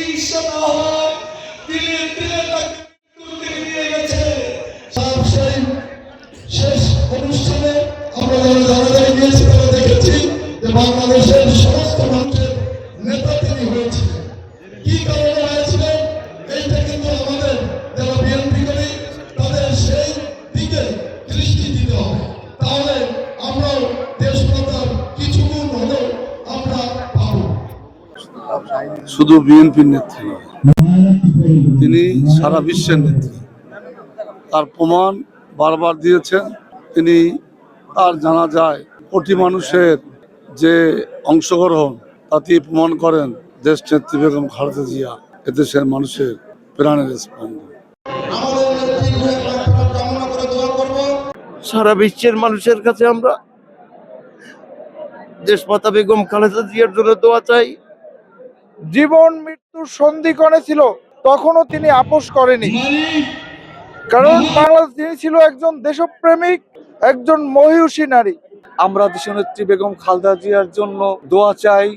চিকিৎসা না হয় তিলে তিলে তাকে মৃত্যুর দিকে নিয়ে গেছে। সেই শেষ অনুষ্ঠানে আমরা যারা যারা গিয়েছি তারা দেখেছি যে বাংলাদেশের সমস্ত মানুষের নেতা তিনি হয়েছিলেন। কি কারণে হয়েছিলেন এইটা কিন্তু আমাদের যারা বিএনপি করি তাদের সেই দিকে দৃষ্টি দিতে হবে, তাহলে আমরাও দেশমাতার কিছু গুণ হলেও আমরা পাবো। শুধু বিএনপির নেত্রী, তিনি সারা বিশ্বের নেত্রী। তার প্রমাণ বারবার দিয়েছেন। তিনি তার জানা যায় কোটি মানুষের যে অংশগ্রহণ তাতেই প্রমাণ করেন দেশ নেত্রী বেগম খালেদা জিয়া এদেশের মানুষের প্রাণের স্পন্দন। সারা বিশ্বের মানুষের কাছে আমরা দেশমাতা বেগম খালেদা জিয়ার জন্য দোয়া চাই। জীবন মৃত্যুর সন্ধিক্ষণে ছিল, তখনও তিনি আপোষ করেনি, কারণ বাংলাদেশ তিনি ছিল একজন দেশপ্রেমিক, একজন মহিষী নারী। আমরা দেশনেত্রী বেগম খালেদা জিয়ার জন্য দোয়া চাই।